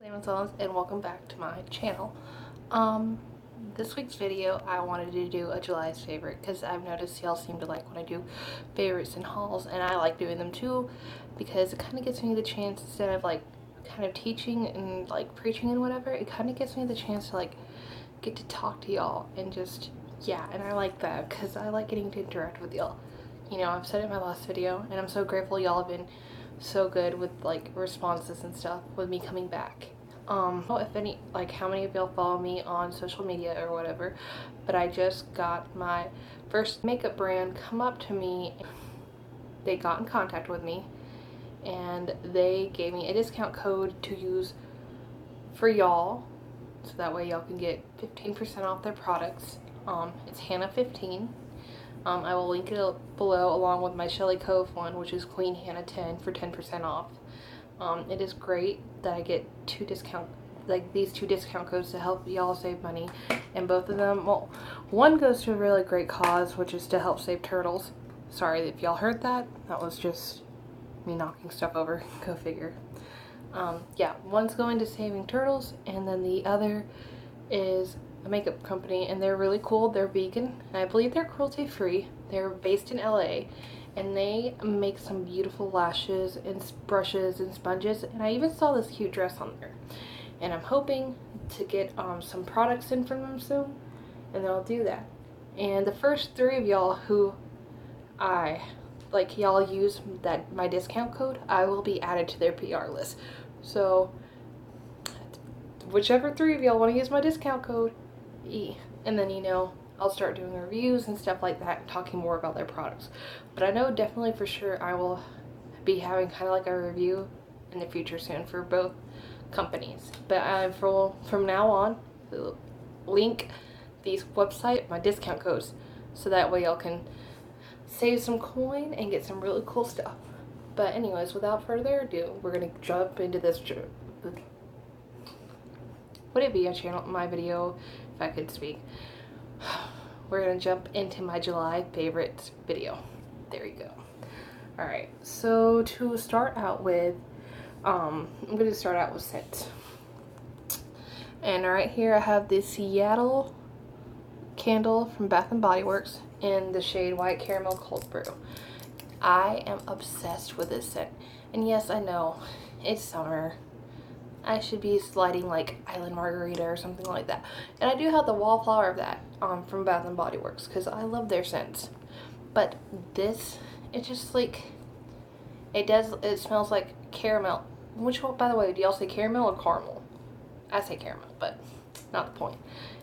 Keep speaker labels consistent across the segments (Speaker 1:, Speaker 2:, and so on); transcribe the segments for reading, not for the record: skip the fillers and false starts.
Speaker 1: And welcome back to my channel. This week's video I wanted to do a July's favorite because I've noticed y'all seem to like when I do favorites and hauls, and I like doing them too because it kind of gives me the chance, instead of like kind of teaching and like preaching and whatever, it kind of gives me the chance to like get to talk to y'all and just, yeah, and I like that because I like getting to interact with y'all. You know, I've said it in my last video and I'm so grateful y'all have been so good with like responses and stuff with me coming back. If any, like how many of y'all follow me on social media or whatever, but I just got my first makeup brand come up to me. They got in contact with me and they gave me a discount code to use for y'all, so that way y'all can get 15% off their products. It's Hannah15. I will link it below along with my Shelly Cove one, which is Queen Hannah 10 for 10% off. It is great that I get these two discount codes to help y'all save money, and both of them, well, one goes to a really great cause, which is to help save turtles. Sorry if y'all heard that. That was just me knocking stuff over. Go figure. Yeah, one's going to saving turtles, and then the other is a makeup company, and they're really cool. They're vegan, and I believe they're cruelty free. They're based in LA, and they make some beautiful lashes and brushes and sponges, and I even saw this cute dress on there, and I'm hoping to get some products in from them soon, and I'll do that. And the first 3 of y'all who y'all use my discount code, I will be added to their PR list. So whichever 3 of y'all want to use my discount code, and then, you know, I'll start doing reviews and stuff like that and talking more about their products. But I know definitely for sure I will be having kind of like a review in the future soon for both companies. But from now on, link these website, my discount codes, so that way y'all can save some coin and get some really cool stuff. But anyways, without further ado, we're gonna jump into this. Would it be a channel, my video, if I could speak? We're gonna jump into my July favorites video. There you go. Alright, so to start out with, I'm gonna start out with scents. And right here I have the Seattle candle from Bath and Body Works in the shade White Caramel Cold Brew. I am obsessed with this scent. And yes, I know, it's summer. I should be sliding like Island Margarita or something like that. And I do have the wallflower of that from Bath and Body Works because I love their scents. But this, it just like, it smells like caramel. Which one, by the way, do y'all say caramel or caramel? I say caramel, but not the point.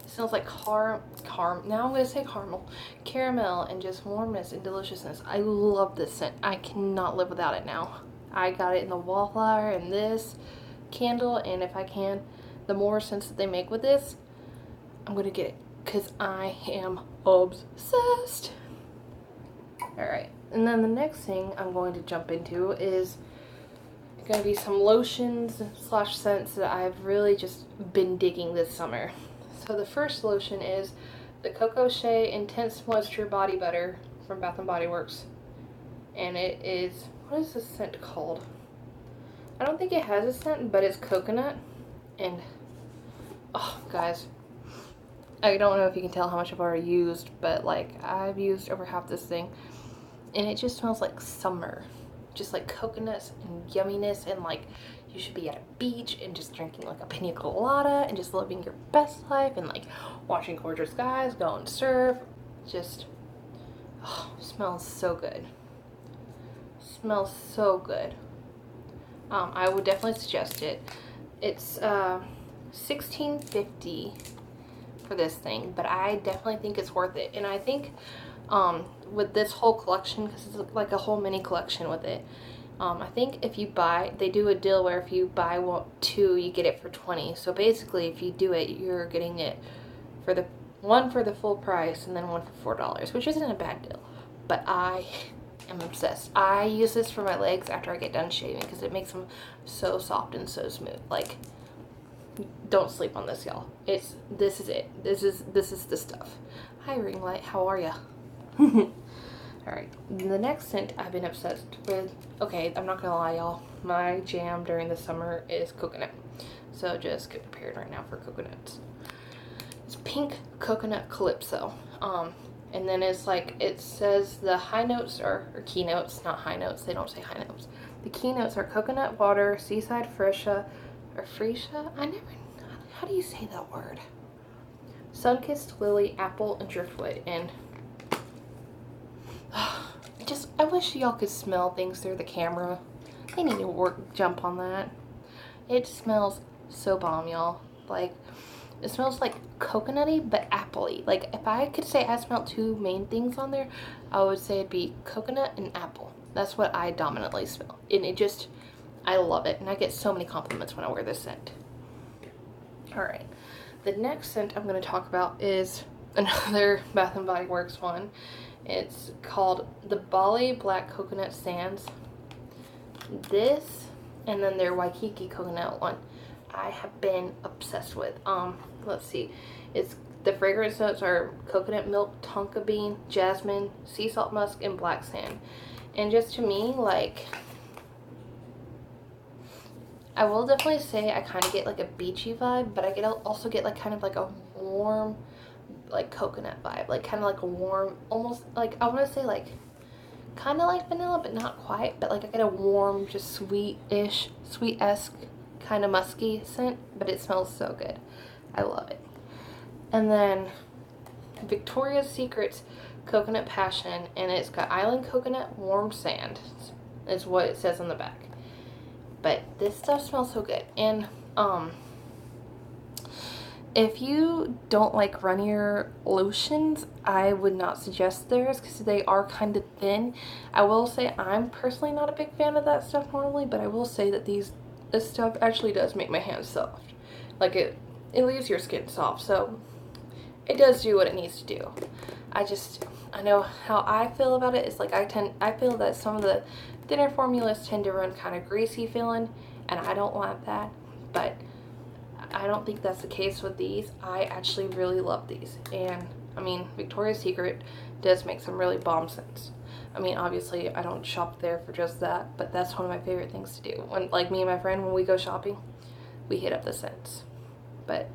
Speaker 1: It smells like now I'm going to say caramel. Caramel and just warmness and deliciousness. I love this scent. I cannot live without it now. I got it in the wallflower and this candle, and if I can, the more scents that they make with this, I'm gonna get it because I am obsessed. Alright, and then the next thing I'm going to jump into is gonna be some lotions / scents that I've really just been digging this summer. So the first lotion is the Coco Shea Intense Moisture Body Butter from Bath and Body Works, and it is, what is this scent called? I don't think it has a scent, but it's coconut. And oh guys, I don't know if you can tell how much I've already used, but like I've used over half this thing, and it just smells like summer, just like coconuts and yumminess, and like you should be at a beach and just drinking like a pina colada and just living your best life and like watching gorgeous skies, going to surf. Just smells so good. Smells so good. I would definitely suggest it. It's $16.50 for this thing, but I definitely think it's worth it. And I think with this whole collection, because it's like a whole mini collection with it, I think if you buy, they do a deal where if you buy 2, you get it for 20. So basically, if you do it, you're getting it for the one for the full price and then one for $4, which isn't a bad deal. But I'm obsessed. I use this for my legs after I get done shaving because it makes them so soft and so smooth. Like, don't sleep on this, y'all. This is it. This is the stuff. Hi, ring light. How are ya? Alright, the next scent I've been obsessed with. Okay, I'm not gonna lie, y'all. My jam during the summer is coconut. So just get prepared right now for coconuts. It's pink coconut calypso. And then it's like, it says the high notes are, or keynotes, not high notes, they don't say high notes. The keynotes are coconut water, seaside freesia, or freesia? How do you say that word? Sun-kissed lily, apple, and driftwood. And I wish y'all could smell things through the camera. They need to jump on that. It smells so bomb, y'all. Like, it smells like coconutty, but appley. Like, if I could say I smelled two main things on there, I would say it'd be coconut and apple. That's what I dominantly smell. And I love it. And I get so many compliments when I wear this scent. Alright. The next scent I'm going to talk about is another Bath & Body Works one. It's called the Bali Black Coconut Sands. This, and then their Waikiki Coconut one, I have been obsessed with. Let's see. The fragrance notes are coconut milk, tonka bean, jasmine, sea salt musk, and black sand. And just to me, like, I will definitely say I kind of get like a beachy vibe, but I also get like kind of like a warm, like coconut vibe, like kind of like a warm, almost like, I want to say like kind of like vanilla, but not quite, but like I get a warm, just sweet-esque kind of musky scent, but it smells so good. I love it. And then Victoria's Secret's Coconut Passion, and it's got island coconut, warm sand is what it says on the back. But this stuff smells so good. And if you don't like runnier lotions, I would not suggest theirs because they are kind of thin. I will say I'm personally not a big fan of that stuff normally, but I will say that this stuff actually does make my hands soft. Like it leaves your skin soft, so it does do what it needs to do. I know how I feel about it. It's like I feel that some of the thinner formulas tend to run kind of greasy feeling, and I don't want that, but I don't think that's the case with these. I actually really love these. And I mean, Victoria's Secret does make some really bomb scents. I mean, obviously I don't shop there for just that, but that's one of my favorite things to do. When, like, me and my friend, when we go shopping, we hit up the scents. But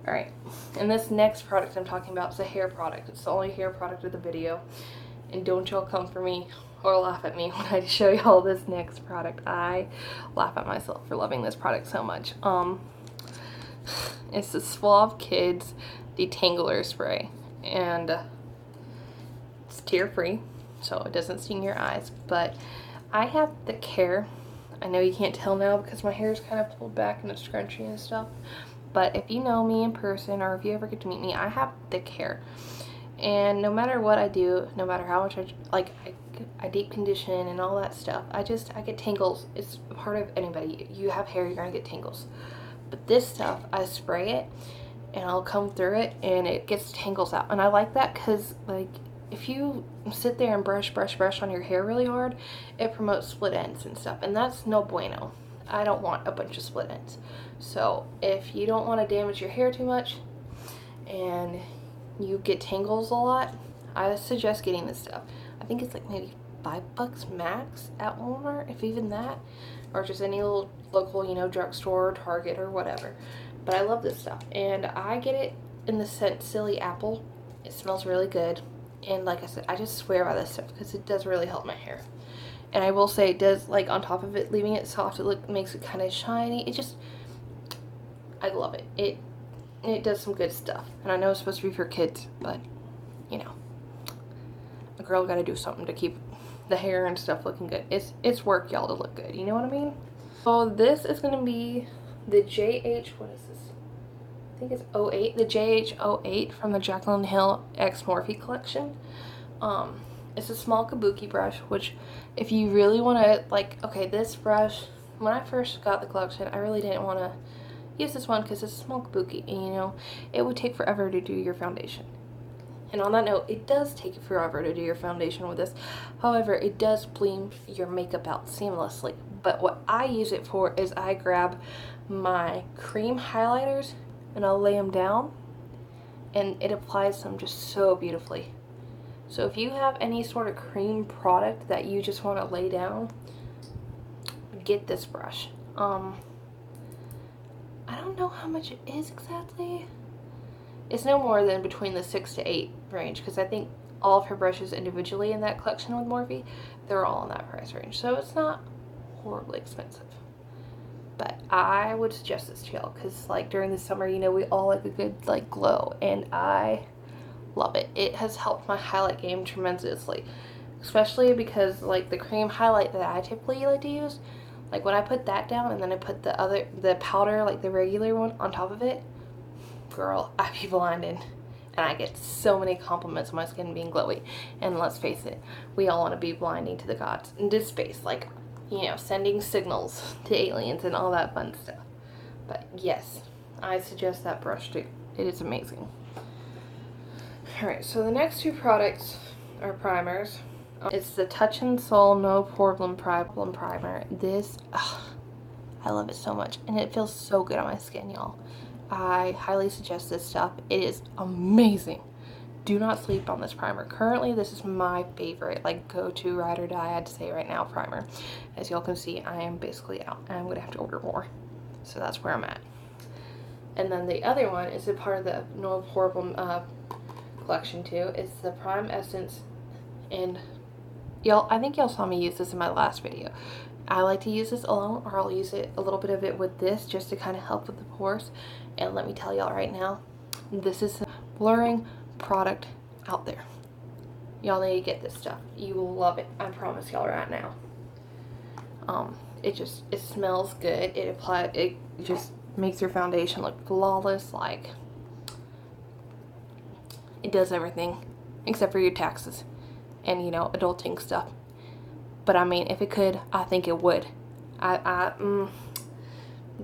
Speaker 1: alright, and this next product I'm talking about is a hair product. It's the only hair product of the video, and don't y'all come for me or laugh at me when I show y'all this next product. I laugh at myself for loving this product so much. It's the Suave Kids Detangler Spray, and it's tear-free, so it doesn't sting your eyes, but I have thick hair. I know you can't tell now because my hair is kind of pulled back and it's scrunchy and stuff, but if you know me in person or if you ever get to meet me, I have thick hair. And no matter what I do, no matter how much I deep condition and all that stuff, I get tangles. It's a part of anybody. You have hair, you're gonna get tangles. But this stuff, I spray it and I'll comb through it and it gets tangles out. And I like that because, like, if you sit there and brush on your hair really hard, it promotes split ends and stuff. And that's no bueno. I don't want a bunch of split ends. So if you don't want to damage your hair too much and you get tangles a lot, I suggest getting this stuff. I think it's like maybe $5 max at Walmart, if even that, or just any little local, you know, drugstore, Target, or whatever. But I love this stuff, and I get it in the scent Silly Apple. It smells really good, and like I said, I just swear by this stuff because it does really help my hair. And I will say it does, like, on top of it, leaving it soft, it makes it kind of shiny. I love it. It does some good stuff. And I know it's supposed to be for kids, but, you know, a girl gotta do something to keep the hair and stuff looking good. It's work, y'all, to look good. You know what I mean? So this is gonna be the what is this? I think it's 08, the JH08 from the Jaclyn Hill X Morphe collection. It's a small kabuki brush, which if you really want to, like, okay, this brush, when I first got the collection, I really didn't want to use this one because it's a small kabuki, and, you know, it would take forever to do your foundation. And on that note, it does take forever to do your foundation with this. However, it does blend your makeup out seamlessly. But what I use it for is I grab my cream highlighters and I'll lay them down, and it applies them just so beautifully. So if you have any sort of cream product that you just want to lay down, get this brush. don't know how much it is exactly. It's no more than between the 6 to 8 range, because I think all of her brushes individually in that collection with Morphe, they're all in that price range. So it's not horribly expensive. But I would suggest this to y'all, because like during the summer, you know, we all like a good like glow, and I love it. It has helped my highlight game tremendously, especially because like the cream highlight that I typically like to use, like when I put that down and then I put the powder, like the regular one on top of it, girl, I be blinded. And I get so many compliments on my skin being glowy. And let's face it, we all want to be blinding to the gods into space, like, you know, sending signals to aliens and all that fun stuff. But yes, I suggest that brush too. It is amazing. Alright, so the next two products are primers. It's the Touch and Soul No Problem Primer. This, I love it so much. And it feels so good on my skin, y'all. I highly suggest this stuff. It is amazing. Do not sleep on this primer. Currently, this is my favorite, like, go-to ride or die, I'd say right now, primer. As y'all can see, I am basically out, and I'm going to have to order more. So that's where I'm at. And then the other one is a part of the No Problem collection, too. It's the Prime Essence, and y'all, I think y'all saw me use this in my last video. I like to use this alone, or I'll use it, a little bit of it with this, just to kind of help with the pores. And let me tell y'all right now, this is the blurring product out there. Y'all need to get this stuff. You will love it. I promise y'all right now. It smells good. It just makes your foundation look flawless. Like, it does everything except for your taxes and, you know, adulting stuff. But I mean, if it could, I think it would.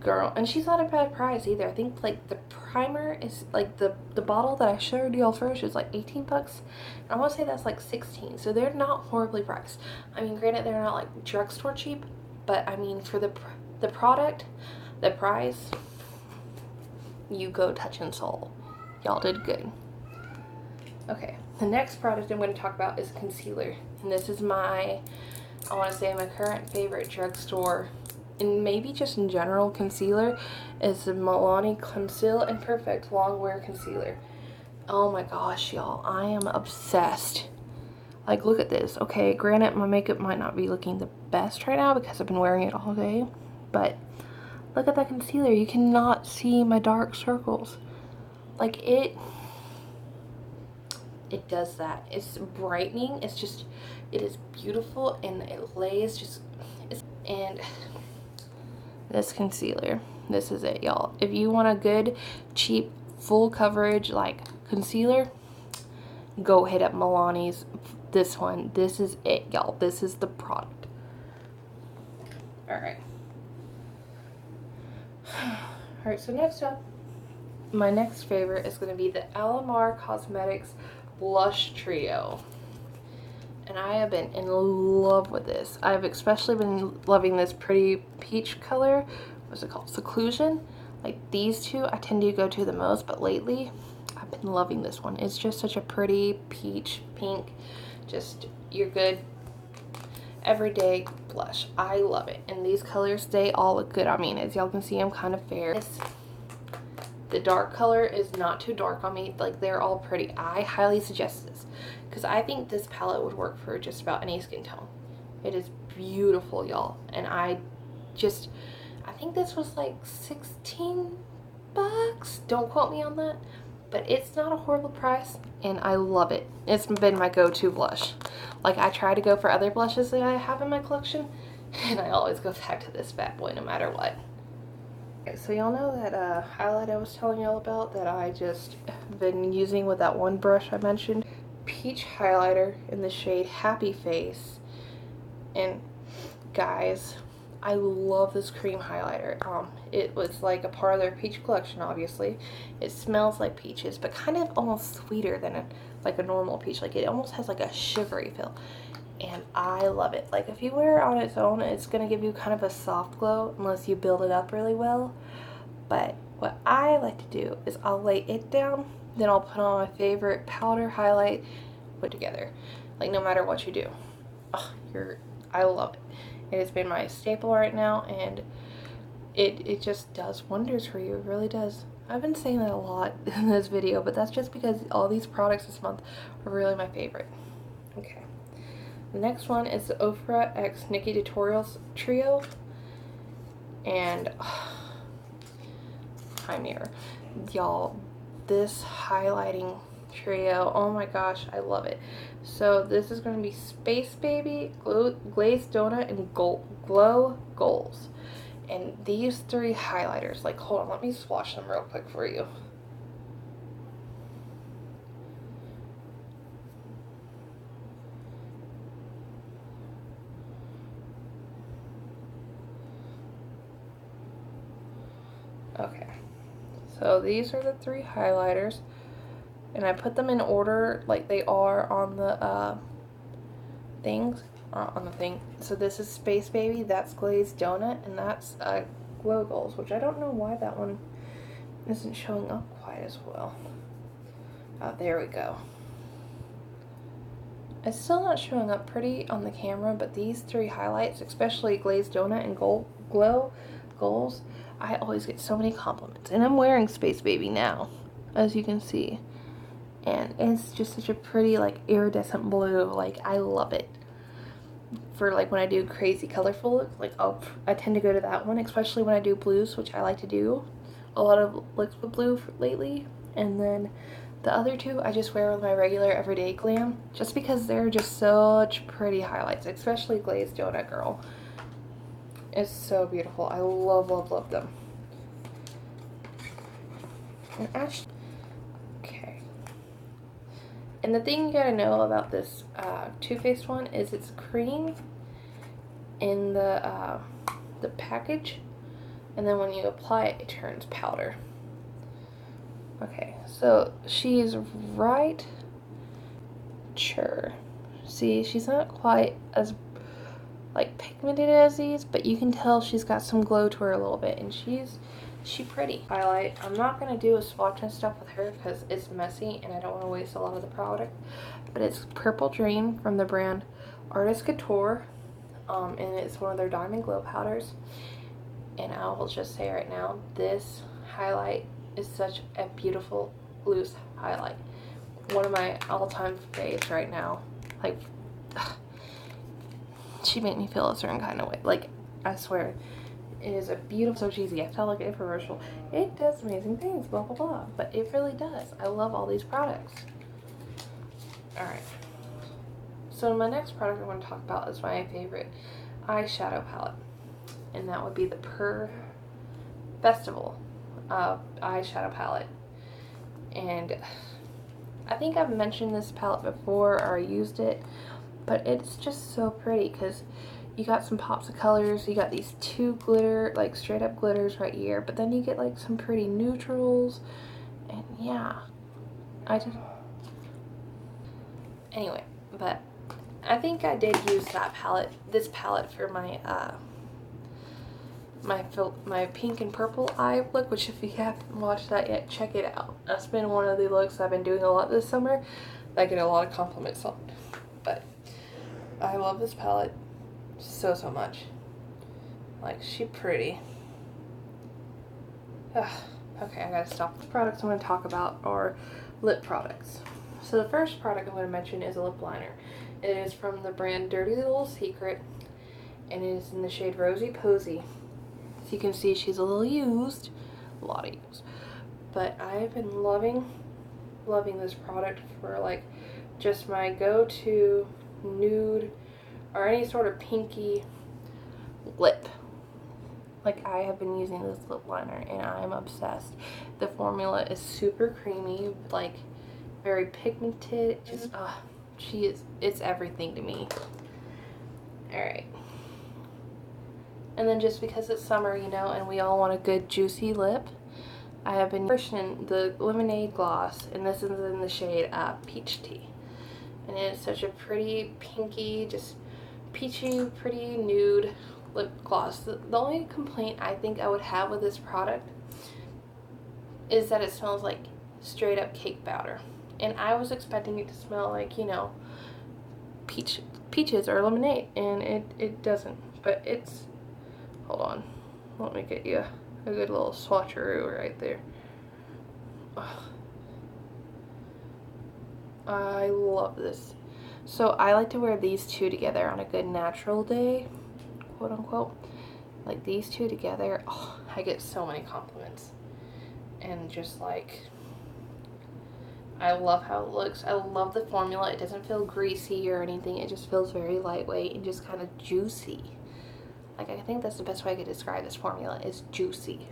Speaker 1: Girl, and she's not a bad price either. I think like the primer is like the bottle that I showed y'all first is like 18 bucks. And I want to say that's like 16. So they're not horribly priced. I mean, granted, they're not like drugstore cheap, but I mean, for the product, the price, you go Touch and Soul. Y'all did good. Okay, the next product I'm going to talk about is concealer. And this is my, I want to say my current favorite drugstore, and maybe just in general concealer, is the Milani Conceal and Perfect Long Wear Concealer. Oh my gosh, y'all, I am obsessed. Like, look at this. Okay, granted, my makeup might not be looking the best right now because I've been wearing it all day, but look at that concealer. You cannot see my dark circles. Like, it does that. It's brightening. It's just, it is beautiful, and it lays just, and this concealer, this is it, y'all. If you want a good, cheap, full coverage, like, concealer, go hit up Milani's. This one. This is it, y'all. This is the product. Alright. Alright, so next up, my next favorite is going to be the Alamar Cosmetics Blush Trio. And I have been in love with this. I've especially been loving this pretty peach color. What's it called? Seclusion. Like, these two I tend to go to the most, but lately I've been loving this one. It's just such a pretty peach pink. Just your good everyday blush. I love it. And these colors, they all look good. I mean, as y'all can see, I'm kind of fair. The dark color is not too dark on me. Like, they're all pretty. I highly suggest this because I think this palette would work for just about any skin tone. It is beautiful, y'all. And I think this was like 16 bucks. Don't quote me on that. But it's not a horrible price, and I love it. It's been my go-to blush. Like, I try to go for other blushes that I have in my collection, and I always go back to this bad boy no matter what. Okay, so y'all know that highlight I was telling y'all about that I just been using with that one brush I mentioned? Peach highlighter in the shade Happy Face. And guys, I love this cream highlighter. It was like a part of their peach collection, obviously. It smells like peaches, but kind of almost sweeter than like a normal peach. Like, it almost has like a shivery feel. And I love it. Like, if you wear it on its own, it's going to give you kind of a soft glow unless you build it up really well. But what I like to do is I'll lay it down, then I'll put on my favorite powder highlight, put together. Like, no matter what you do. I love it. It has been my staple right now, and it just does wonders for you. It really does. I've been saying that a lot in this video, but that's just because all these products this month are really my favorite. Okay. The next one is the Ofra X Nikki Tutorials Trio. And high mirror. Y'all, this highlighting trio, oh my gosh, I love it. So this is going to be Space Baby, Glazed Donut, and Glow Goals. And these three highlighters, like, hold on, let me swatch them real quick for you. Okay, so these are the three highlighters, and I put them in order like they are on the on the thing. So this is Space Baby, that's Glazed Donut, and that's Glow Goals, which I don't know why that one isn't showing up quite as well. There we go. It's still not showing up pretty on the camera, but these three highlights, especially Glazed Donut and Glow Goals, I always get so many compliments. And I'm wearing Space Baby now, as you can see. And it's just such a pretty, like, iridescent blue. Like, I love it. For, like, when I do crazy colorful looks, like, I tend to go to that one, especially when I do blues, which I like to do a lot of looks with blue lately. And then the other two I just wear with my regular everyday glam, just because they're just such pretty highlights, especially Glazed Donut Girl. It's so beautiful. I love, love, love them. And actually, okay. And the thing you gotta know about this Too Faced one is it's cream in the package, and then when you apply it, it turns powder. Okay, so she's right. Sure. See, she's not quite as like pigmented as these, but you can tell she's got some glow to her a little bit, and she's pretty. Highlight. I'm not gonna do a swatch and stuff with her because it's messy and I don't want to waste a lot of the product. But it's Purple Dream from the brand Artist Couture, and it's one of their Diamond Glow powders. And I will just say right now, this highlight is such a beautiful loose highlight. One of my all-time faves right now. Like, she made me feel a certain kind of way. Like, I swear, it is a beautiful, so cheesy. I felt like an infomercial. It does amazing things, blah, blah, blah. But it really does. I love all these products. Alright. So my next product I want to talk about is my favorite eyeshadow palette. And that would be the Per Festival eyeshadow palette. And I think I've mentioned this palette before, or I used it, but it's just so pretty because you got some pops of colors. You got these two glitter, like straight up glitters right here, but then you get like some pretty neutrals, and yeah, anyway, but I think I did use this palette for my my pink and purple eye look, which if you haven't watched that yet, check it out. That's been one of the looks I've been doing a lot this summer that I get a lot of compliments on. But I love this palette so much. Like, she pretty. Okay, I gotta stop. The products I'm going to talk about are lip products. So the first product I'm going to mention is a lip liner. It is from the brand Dirty Little Secret, and it is in the shade Rosy Posy. As you can see, she's a little used, a lot of use, but I've been loving this product for like just my go-to nude or any sort of pinky lip. Like, I have been using this lip liner and I'm obsessed. The formula is super creamy, like very pigmented. Just it's everything to me. Alright. And then just because it's summer, you know, and we all want a good juicy lip, I have been using the Lemonade Gloss, and this is in the shade Peach Tea. And it is such a pretty pinky, just peachy, pretty nude lip gloss. The only complaint I think I would have with this product is that it smells like straight up cake batter. And I was expecting it to smell like, you know, peaches or lemonade, and it doesn't. But it's, hold on, Let me get you a good little swatcheroo right there. Ugh. I love this. So I like to wear these two together on a good natural day, quote unquote. Like these two together, oh, I get so many compliments. And just like, I love how it looks. I love the formula. It doesn't feel greasy or anything. It just feels very lightweight and just kind of juicy. Like, I think that's the best way I could describe this formula, is juicy.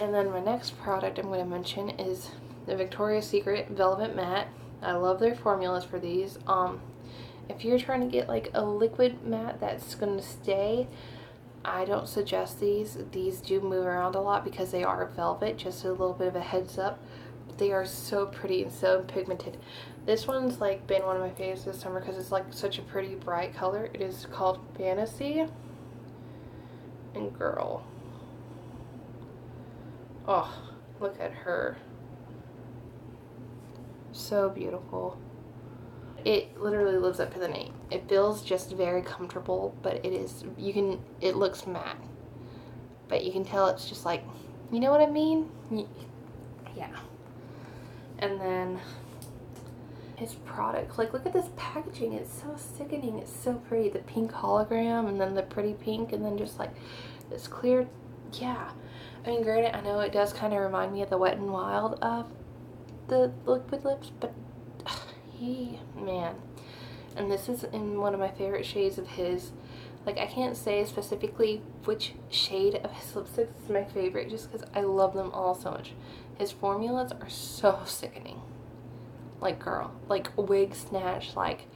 Speaker 1: And then my next product I'm going to mention is the Victoria's Secret Velvet Matte. I love their formulas for these. If you're trying to get like a liquid matte that's going to stay, I don't suggest these. These do move around a lot because they are velvet, just a little bit of a heads up. But they are so pretty and so pigmented. This one's like been one of my favorites this summer because it's like such a pretty bright color. It is called Fantasy. And girl, oh, look at her. So beautiful. It literally lives up to the name. It feels just very comfortable, but it is, it looks matte, but you can tell it's just like, you know what I mean? Yeah. And then his product, like, look at this packaging. It's so sickening. It's so pretty. The pink hologram, and then the pretty pink, and then just like this clear. Yeah. I mean, granted, I know it does kind of remind me of the Wet n Wild of the liquid lips, but man. And this is in one of my favorite shades of his. Like, I can't say specifically which shade of his lipsticks is my favorite, just because I love them all so much. His formulas are so sickening. Like, girl, like wig snatch. Like,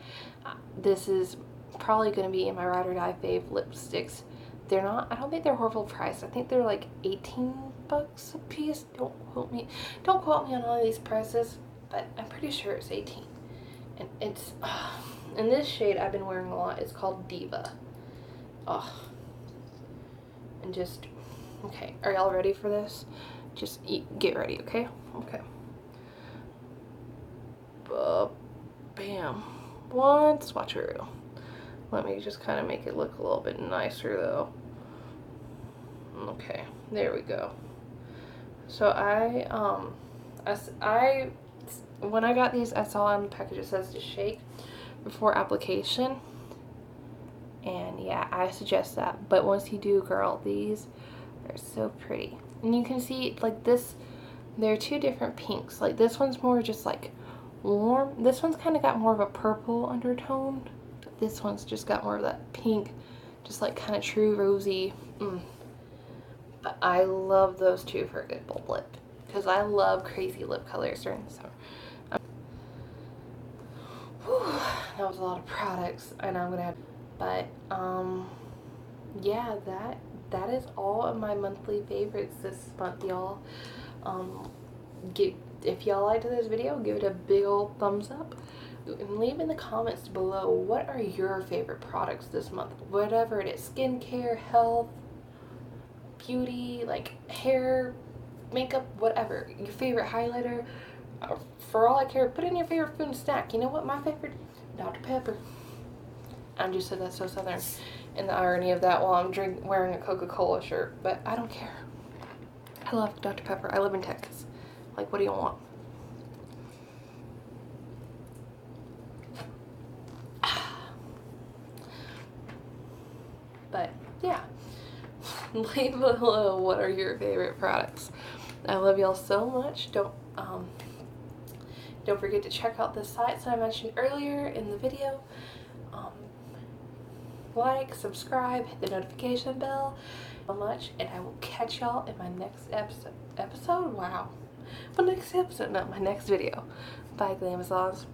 Speaker 1: this is probably going to be in my ride or die fave lipsticks. They're not, I don't think they're horrible priced. I think they're like 18 bucks a piece. Don't quote me on all of these prices, but I'm pretty sure it's 18. And it's, and this shade I've been wearing a lot. It's called Diva. Oh. And just, okay, are y'all ready for this? Just get ready, okay? Okay. Bam. One swatcheroo. Let me just kind of make it look a little bit nicer though. Okay, there we go. So when I got these, I saw on the package it says to shake before application, and yeah, I suggest that. But once you do, girl, these are so pretty. And you can see, like, this, there are two different pinks. Like, this one's more just like warm. This one's kind of got more of a purple undertone. But this one's just got more of that pink, just like kind of true rosy. But I love those two for a good bold lip, because I love crazy lip colors during the summer. That was a lot of products, and I'm gonna have, but yeah, that is all of my monthly favorites this month, y'all. If y'all liked this video, give it a big old thumbs up, and leave in the comments below what are your favorite products this month, whatever it is, skincare, health, beauty, like hair, makeup, whatever, your favorite highlighter. For all I care, put in your favorite food and snack. You know what my favorite? Dr. Pepper. I just said that so southern, and the irony of that while I'm wearing a Coca-Cola shirt, but I don't care. I love Dr. Pepper. I live in Texas. Like, what do you want? But yeah, leave below what are your favorite products. I love y'all so much. Don't forget to check out the sites that I mentioned earlier in the video. Like, subscribe, hit the notification bell so much, and I will catch y'all in my next episode. Wow. My next episode, no, my next video. Bye, Glamazons.